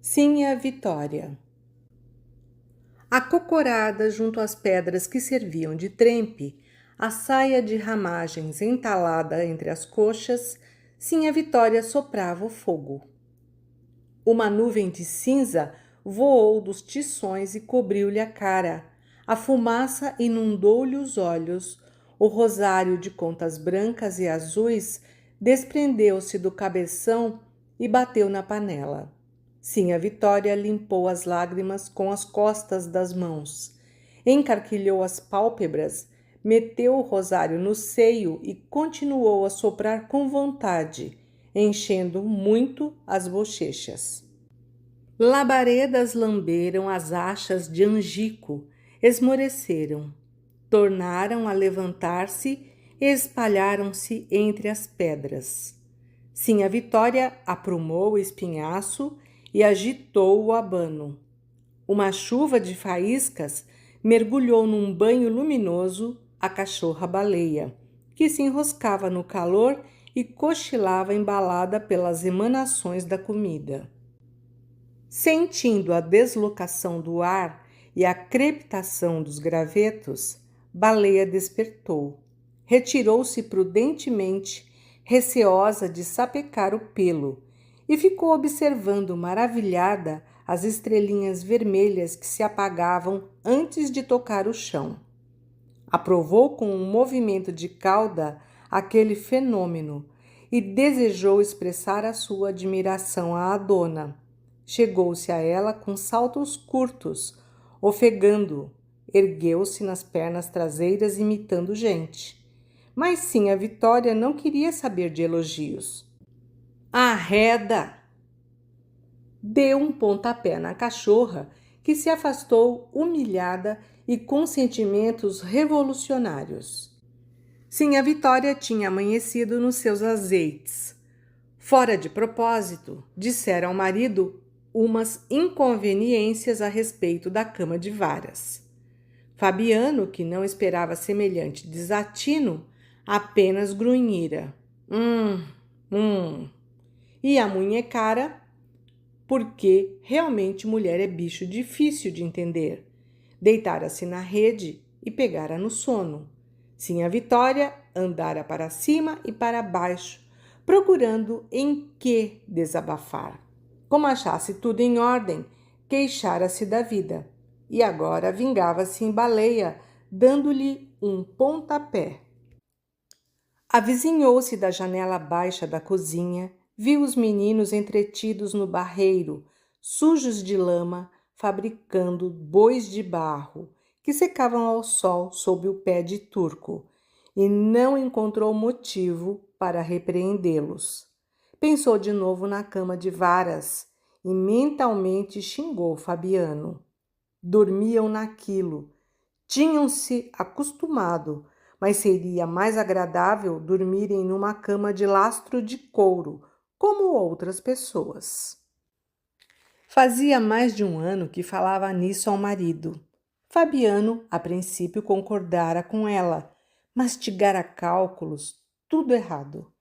Sinha Vitória. Acocorada junto às pedras que serviam de trempe, a saia de ramagens entalada entre as coxas, Sinha Vitória soprava o fogo. Uma nuvem de cinza voou dos tições e cobriu-lhe a cara. A fumaça inundou-lhe os olhos. O rosário de contas brancas e azuis desprendeu-se do cabeção e bateu na panela. Sinha Vitória limpou as lágrimas com as costas das mãos. Encarquilhou as pálpebras, meteu o rosário no seio e continuou a soprar com vontade, enchendo muito as bochechas. Labaredas lamberam as achas de angico, esmoreceram, tornaram a levantar-se e espalharam-se entre as pedras. Sinha Vitória aprumou o espinhaço e agitou o abano. Uma chuva de faíscas mergulhou num banho luminoso a cachorra-baleia, que se enroscava no calor e cochilava embalada pelas emanações da comida. Sentindo a deslocação do ar e a crepitação dos gravetos, Baleia despertou. Retirou-se prudentemente, receosa de sapecar o pelo, e ficou observando maravilhada as estrelinhas vermelhas que se apagavam antes de tocar o chão. Aprovou com um movimento de cauda aquele fenômeno e desejou expressar a sua admiração à dona. Chegou-se a ela com saltos curtos, ofegando, ergueu-se nas pernas traseiras imitando gente. Mas Sinha Vitória não queria saber de elogios. Arreda! Deu um pontapé na cachorra, que se afastou humilhada e com sentimentos revolucionários. Sinha Vitória tinha amanhecido nos seus azeites. Fora de propósito, dissera ao marido umas inconveniências a respeito da cama de varas. Fabiano, que não esperava semelhante desatino, apenas grunhira. E amunhecara, porque realmente mulher é bicho difícil de entender. Deitara-se na rede e pegara no sono. Sinha Vitória andara para cima e para baixo, procurando em que desabafar. Como achasse tudo em ordem, queixara-se da vida. E agora vingava-se em Baleia, dando-lhe um pontapé. Avizinhou-se da janela baixa da cozinha, viu os meninos entretidos no barreiro, sujos de lama, fabricando bois de barro, que secavam ao sol sob o pé de turco, e não encontrou motivo para repreendê-los. Pensou de novo na cama de varas e mentalmente xingou Fabiano. Dormiam naquilo, tinham-se acostumado, mas seria mais agradável dormirem numa cama de lastro de couro, como outras pessoas. Fazia mais de um ano que falava nisso ao marido. Fabiano, a princípio, concordara com ela, mastigara cálculos, tudo errado.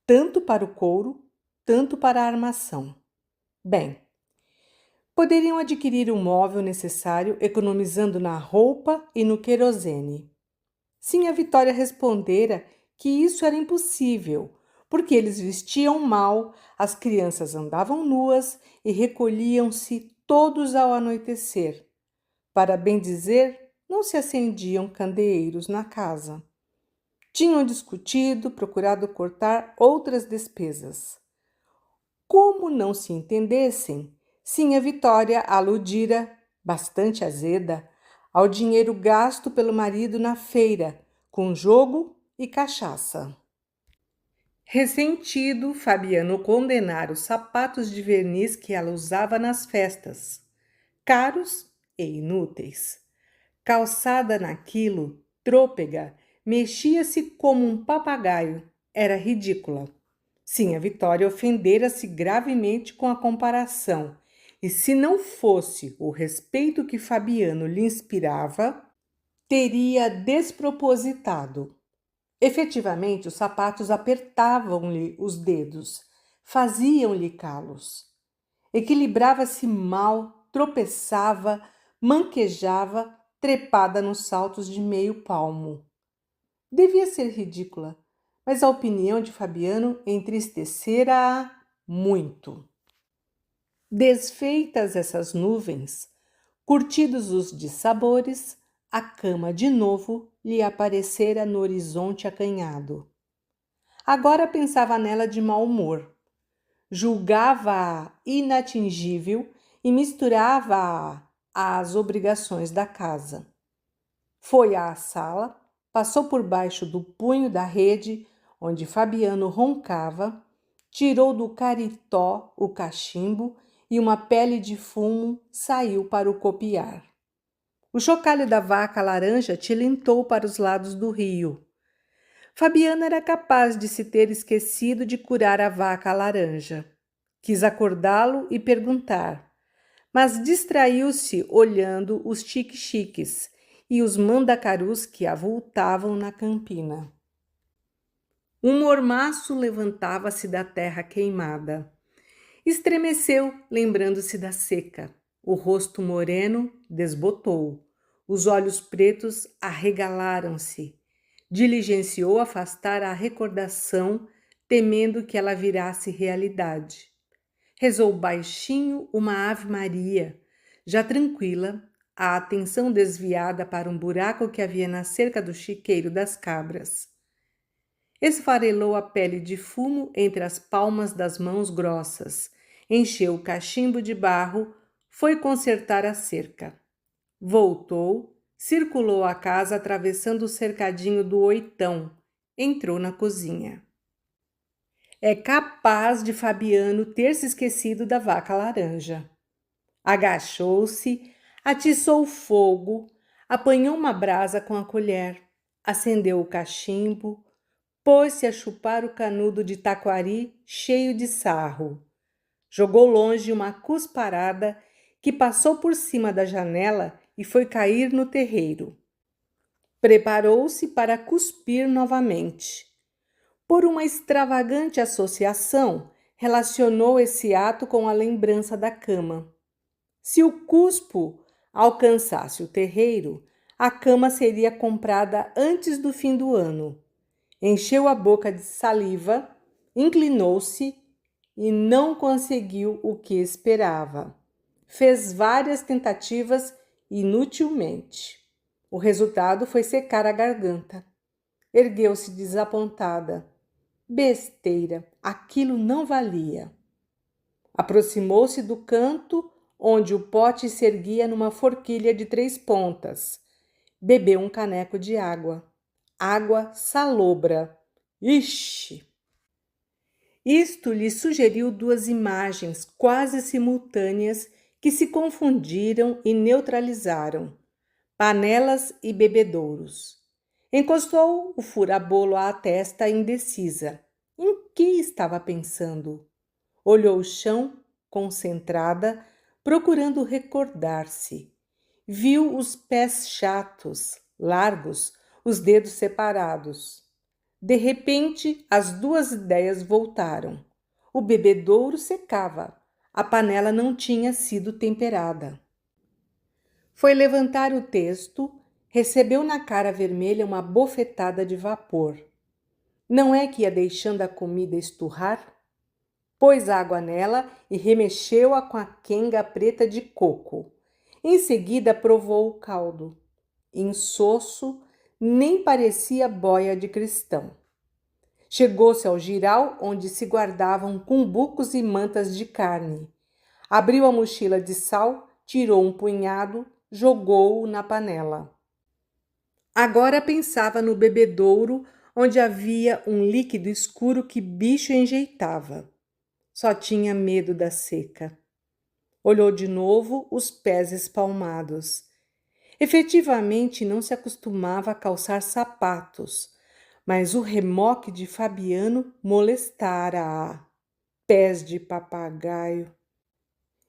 Tanto para o couro, tanto para a armação. Bem, poderiam adquirir o móvel necessário economizando na roupa e no querosene. Sinha Vitória respondera que isso era impossível, porque eles vestiam mal, as crianças andavam nuas e recolhiam-se todos ao anoitecer. Para bem dizer, não se acendiam candeeiros na casa. Tinham discutido, procurado cortar outras despesas. Como não se entendessem, Sinha Vitória aludira, bastante azeda, ao dinheiro gasto pelo marido na feira, com jogo e cachaça. Ressentido, Fabiano condenara os sapatos de verniz que ela usava nas festas, caros e inúteis. Calçada naquilo, trôpega, mexia-se como um papagaio, era ridícula. Sinha Vitória ofendera-se gravemente com a comparação, e se não fosse o respeito que Fabiano lhe inspirava, teria despropositado. Efetivamente, os sapatos apertavam-lhe os dedos, faziam-lhe calos. Equilibrava-se mal, tropeçava, manquejava, trepada nos saltos de meio palmo. Devia ser ridícula, mas a opinião de Fabiano entristecera-a muito. Desfeitas essas nuvens, curtidos os dissabores, a cama de novo lhe aparecera no horizonte acanhado. Agora pensava nela de mau humor. Julgava-a inatingível e misturava-a às obrigações da casa. Foi à sala, passou por baixo do punho da rede onde Fabiano roncava, tirou do caritó o cachimbo e uma pele de fumo saiu para o copiar. O chocalho da vaca laranja tilintou para os lados do rio. Fabiano era capaz de se ter esquecido de curar a vaca laranja. Quis acordá-lo e perguntar, mas distraiu-se olhando os tique-chiques e os mandacarus que avultavam na campina. Um mormaço levantava-se da terra queimada. Estremeceu, lembrando-se da seca. O rosto moreno desbotou. Os olhos pretos arregalaram-se. Diligenciou afastar a recordação, temendo que ela virasse realidade. Rezou baixinho uma Ave-Maria, já tranquila, a atenção desviada para um buraco que havia na cerca do chiqueiro das cabras. Esfarelou a pele de fumo entre as palmas das mãos grossas, encheu o cachimbo de barro, foi consertar a cerca. Voltou, circulou a casa atravessando o cercadinho do oitão, entrou na cozinha. É capaz de Fabiano ter se esquecido da vaca laranja. Agachou-se, atiçou o fogo, apanhou uma brasa com a colher, acendeu o cachimbo, pôs-se a chupar o canudo de taquari cheio de sarro. Jogou longe uma cusparada que passou por cima da janela e foi cair no terreiro. Preparou-se para cuspir novamente. Por uma extravagante associação, relacionou esse ato com a lembrança da cama. Se o cuspo alcançasse o terreiro, a cama seria comprada antes do fim do ano. Encheu a boca de saliva, inclinou-se e não conseguiu o que esperava. Fez várias tentativas inutilmente. O resultado foi secar a garganta. Ergueu-se desapontada. Besteira, aquilo não valia. Aproximou-se do canto onde o pote se erguia numa forquilha de 3 pontas. Bebeu um caneco de água. Água salobra. Ixi! Isto lhe sugeriu 2 imagens quase simultâneas que se confundiram e neutralizaram. Panelas e bebedouros. Encostou o furabolo à testa indecisa. Em que estava pensando? Olhou o chão, concentrada, procurando recordar-se. Viu os pés chatos, largos, os dedos separados. De repente, as 2 ideias voltaram. O bebedouro secava. A panela não tinha sido temperada. Foi levantar o texto, recebeu na cara vermelha uma bofetada de vapor. Não é que ia deixando a comida esturrar? Pôs água nela e remexeu-a com a quenga preta de coco. Em seguida provou o caldo. Insosso, nem parecia boia de cristão. Chegou-se ao jiral onde se guardavam cumbucos e mantas de carne. Abriu a mochila de sal, tirou um punhado, jogou-o na panela. Agora pensava no bebedouro onde havia um líquido escuro que bicho enjeitava. Só tinha medo da seca. Olhou de novo os pés espalmados. Efetivamente não se acostumava a calçar sapatos, mas o remoque de Fabiano molestara-a. Pés de papagaio.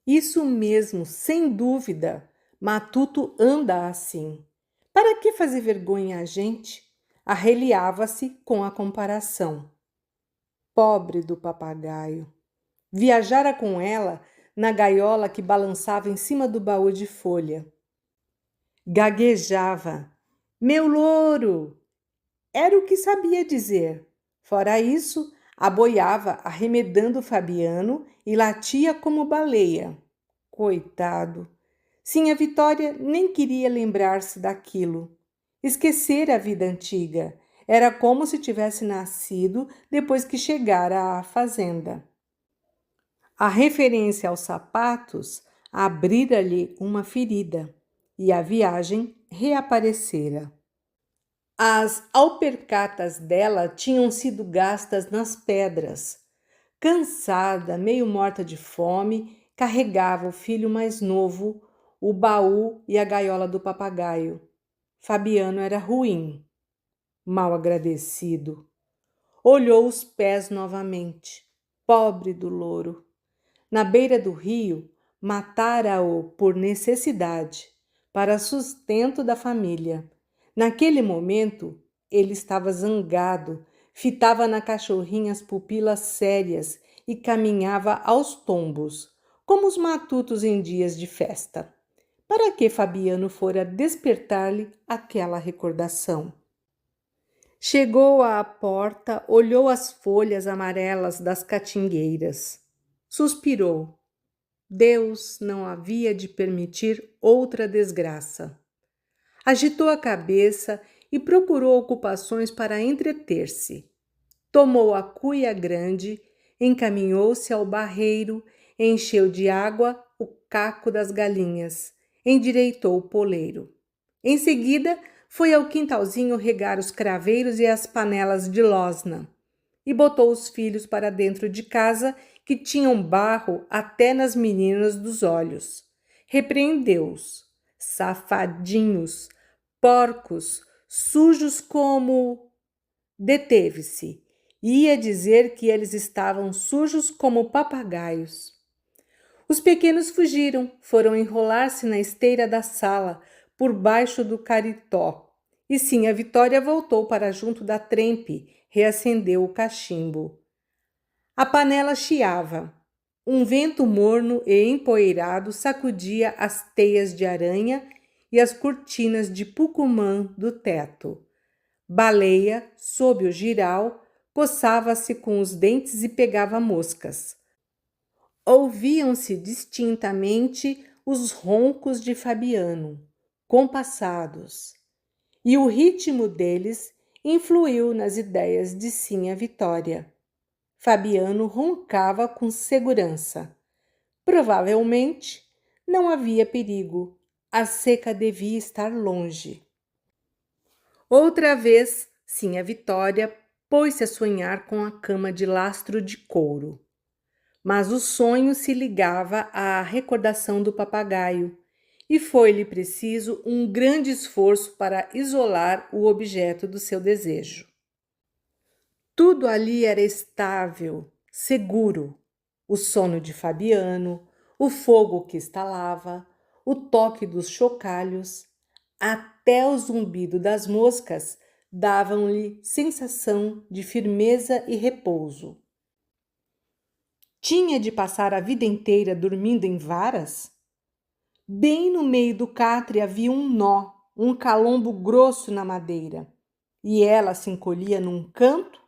Isso mesmo, sem dúvida. Matuto anda assim. Para que fazer vergonha a gente? Arreliava-se com a comparação. Pobre do papagaio. Viajara com ela na gaiola que balançava em cima do baú de folha. Gaguejava: "Meu louro!" Era o que sabia dizer. Fora isso, aboiava arremedando Fabiano e latia como baleia. Coitado! Sinha Vitória nem queria lembrar-se daquilo. Esquecera a vida antiga. Era como se tivesse nascido depois que chegara à fazenda. A referência aos sapatos abrira-lhe uma ferida e a viagem reaparecera. As alpercatas dela tinham sido gastas nas pedras. Cansada, meio morta de fome, carregava o filho mais novo, o baú e a gaiola do papagaio. Fabiano era ruim, mal agradecido. Olhou os pés novamente. Pobre do louro. Na beira do rio, matara-o por necessidade, para sustento da família. Naquele momento, ele estava zangado, fitava na cachorrinha as pupilas sérias e caminhava aos tombos, como os matutos em dias de festa. Para que Fabiano fora despertar-lhe aquela recordação? Chegou à porta, olhou as folhas amarelas das catingueiras. Suspirou. Deus não havia de permitir outra desgraça. Agitou a cabeça e procurou ocupações para entreter-se. Tomou a cuia grande, encaminhou-se ao barreiro, encheu de água o caco das galinhas, endireitou o poleiro. Em seguida, foi ao quintalzinho regar os craveiros e as panelas de losna e botou os filhos para dentro de casa, que tinham barro até nas meninas dos olhos. Repreendeu-os. Safadinhos, porcos, sujos como... Deteve-se. Ia dizer que eles estavam sujos como papagaios. Os pequenos fugiram, foram enrolar-se na esteira da sala, por baixo do caritó. E sim, a Vitória voltou para junto da trempe, reacendeu o cachimbo. A panela chiava. Um vento morno e empoeirado sacudia as teias de aranha e as cortinas de pucumã do teto. Baleia, sob o giral, coçava-se com os dentes e pegava moscas. Ouviam-se distintamente os roncos de Fabiano, compassados, e o ritmo deles influiu nas ideias de Sinha Vitória. Fabiano roncava com segurança. Provavelmente não havia perigo. A seca devia estar longe. Outra vez, Sinha Vitória pôs-se a sonhar com a cama de lastro de couro. Mas o sonho se ligava à recordação do papagaio, e foi-lhe preciso um grande esforço para isolar o objeto do seu desejo. Tudo ali era estável, seguro. O sono de Fabiano, o fogo que estalava, o toque dos chocalhos, até o zumbido das moscas davam-lhe sensação de firmeza e repouso. Tinha de passar a vida inteira dormindo em varas? Bem no meio do catre havia um nó, um calombo grosso na madeira, e ela se encolhia num canto,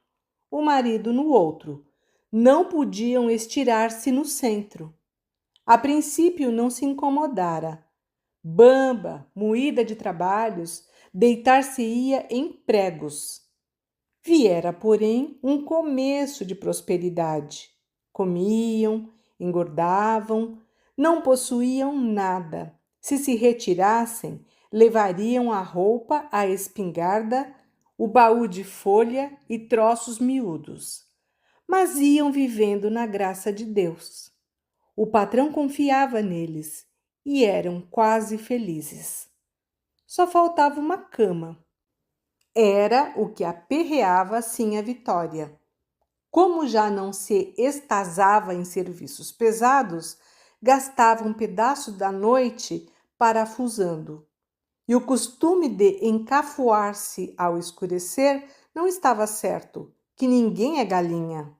o marido no outro. Não podiam estirar-se no centro. A princípio não se incomodara. Bamba, moída de trabalhos, deitar-se-ia em pregos. Viera, porém, um começo de prosperidade. Comiam, engordavam, não possuíam nada. Se retirassem, levariam a roupa, a espingarda, o baú de folha e troços miúdos. Mas iam vivendo na graça de Deus. O patrão confiava neles e eram quase felizes. Só faltava uma cama. Era o que aperreava assim a Vitória. Como já não se extasava em serviços pesados, gastava um pedaço da noite parafusando. E o costume de encafuar-se ao escurecer não estava certo, que ninguém é galinha.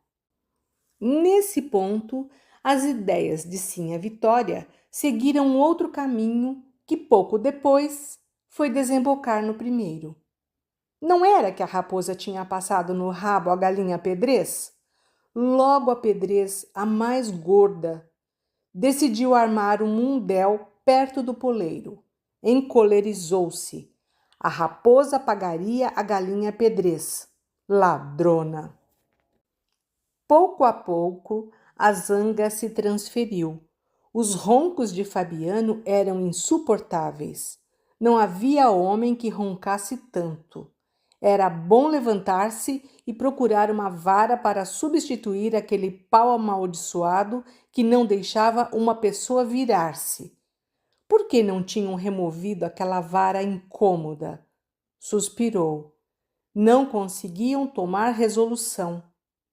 Nesse ponto, As ideias de Sinhá Vitória seguiram outro caminho que pouco depois foi desembocar no primeiro. Não era que a raposa tinha passado no rabo a galinha Pedrez? Logo a Pedrez, a mais gorda, decidiu armar um mundel perto do poleiro. Encolerizou-se. A raposa pagaria a galinha Pedrez. Ladrona! Pouco a pouco, a zanga se transferiu. Os roncos de Fabiano eram insuportáveis. Não havia homem que roncasse tanto. Era bom levantar-se e procurar uma vara para substituir aquele pau amaldiçoado que não deixava uma pessoa virar-se. Por que não tinham removido aquela vara incômoda? Suspirou. Não conseguiam tomar resolução.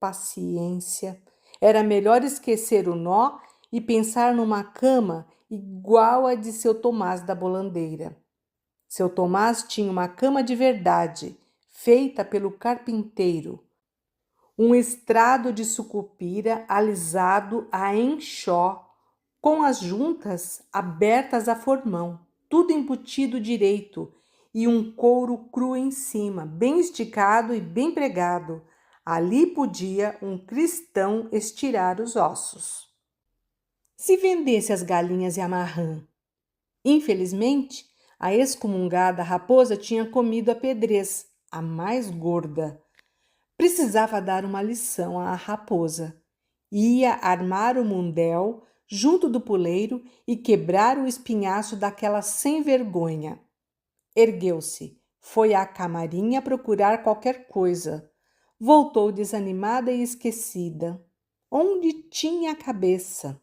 Paciência. Era melhor esquecer o nó e pensar numa cama igual a de seu Tomás da Bolandeira. Seu Tomás tinha uma cama de verdade, feita pelo carpinteiro. Um estrado de sucupira alisado a enxó, com as juntas abertas a formão, tudo embutido direito, e um couro cru em cima, bem esticado e bem pregado. Ali podia um cristão estirar os ossos. Se vendesse as galinhas e a marrã. Infelizmente, a excomungada raposa tinha comido a Pedrez, a mais gorda. Precisava dar uma lição à raposa. Ia armar o mundel junto do poleiro e quebrar o espinhaço daquela sem vergonha. Ergueu-se, foi à camarinha procurar qualquer coisa. Voltou desanimada e esquecida. Onde tinha a cabeça?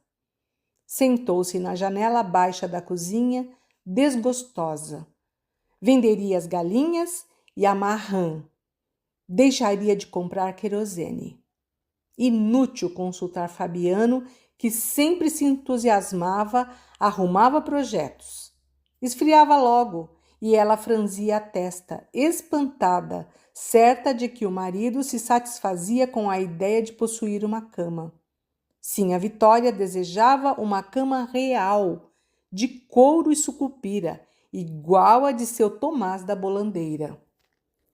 Sentou-se na janela baixa da cozinha, desgostosa. Venderia as galinhas e a marrã. Deixaria de comprar querosene. Inútil consultar Fabiano, que sempre se entusiasmava, arrumava projetos. Esfriava logo e ela franzia a testa, espantada, certa de que o marido se satisfazia com a ideia de possuir uma cama. Sinhá Vitória desejava uma cama real, de couro e sucupira, igual a de seu Tomás da Bolandeira.